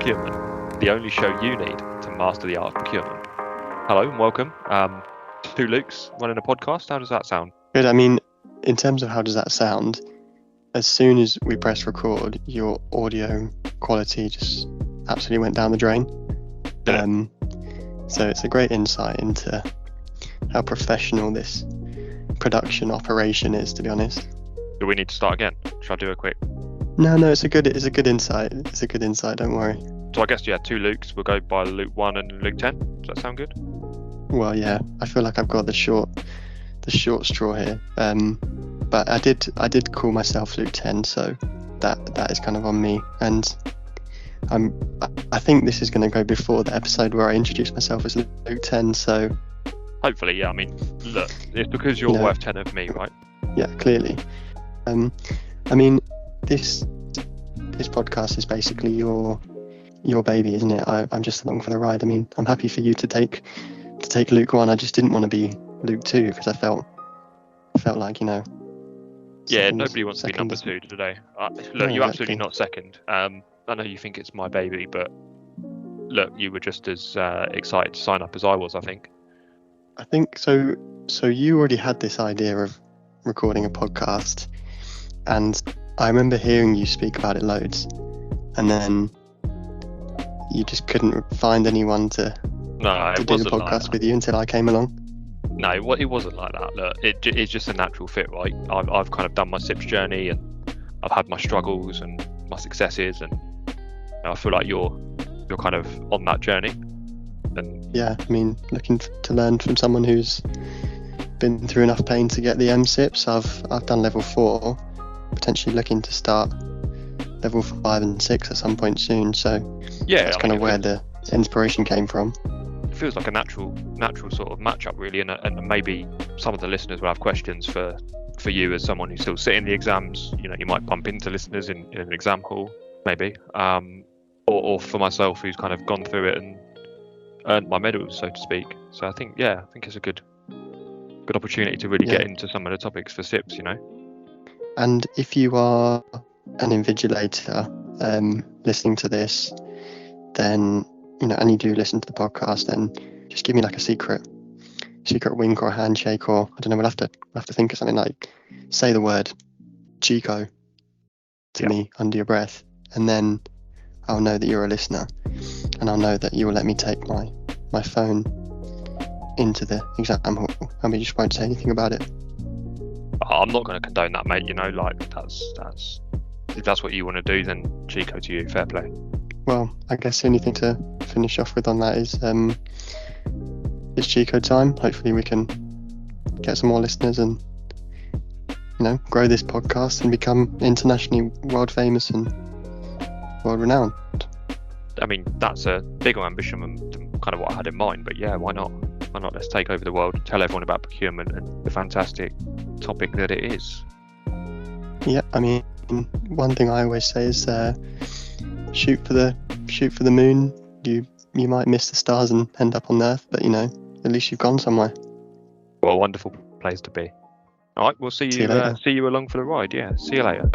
Procurement, the only show you need to master the art of procurement. Hello and welcome. Two Lukes running a podcast. How does that sound? Good. I mean, in terms of how does that sound, as soon as we press record, your audio quality just absolutely went down the drain. Yeah. So it's a great insight into how professional this production operation is, to be honest. Do we need to start again? Should I do a quick? No, it's a good insight. It's a good insight. Don't worry. So I guess two Lukes. We'll go by Luke 1 and Luke 10. Does that sound good? Well, yeah. I feel like I've got the short straw here. But I did call myself Luke 10, so that is kind of on me. And I think this is going to go before the episode where I introduce myself as Luke 10. So hopefully, yeah. I mean, look, it's because you're worth 10 of me, right? Yeah, clearly. I mean, this podcast is basically your baby, isn't it? I'm just along for the ride. I mean, I'm happy for you to take Luke 1. I just didn't want to be Luke 2 because I felt like, Yeah, nobody wants to be number 2 today. Look, No, you're absolutely exactly. not second. I know you think it's my baby, but look, you were just as excited to sign up as I was, I think. I think so. So you already had this idea of recording a podcast, and I remember hearing you speak about it loads, and then you just couldn't find anyone to do the podcast with you until I came along. No, it wasn't like that. Look, it's just a natural fit, right? I've kind of done my SIPS journey, and I've had my struggles and my successes, and I feel like you're kind of on that journey. And yeah, I mean, looking to learn from someone who's been through enough pain to get the MSIPs. I've done level 4, potentially looking to start level 5 and 6 at some point soon. So yeah, that's kind of where the inspiration came from. It feels like a natural sort of match-up, really, and maybe some of the listeners will have questions for you as someone who's still sitting the exams. You might bump into listeners in an exam hall, maybe, or for myself, who's kind of gone through it and earned my medals, so to speak. So I think it's a good opportunity to really get into some of the topics for SIPs. And if you are an invigilator listening to this, then and you do listen to the podcast, then just give me like a secret wink or a handshake, or I don't know. We'll have to think of something like, say the word Chico to me under your breath, and then I'll know that you're a listener, and I'll know that you will let me take my phone into the exam hall, and we just won't say anything about it. I'm not going to condone that, mate. That's if that's what you want to do, then Chico to you, fair play. Well, I guess the only thing to finish off with on that is it's Chico time. Hopefully we can get some more listeners and grow this podcast and become internationally world famous and world renowned. I mean, that's a bigger ambition than kind of what I had in mind, but yeah, why not? Let's take over the world, tell everyone about procurement and the fantastic topic that it is. Yeah, I mean, one thing I always say is shoot for the moon. You might miss the stars and end up on Earth, but at least you've gone somewhere. What a wonderful place to be. All right, we'll see you later. See you along for the ride. Yeah, see you later.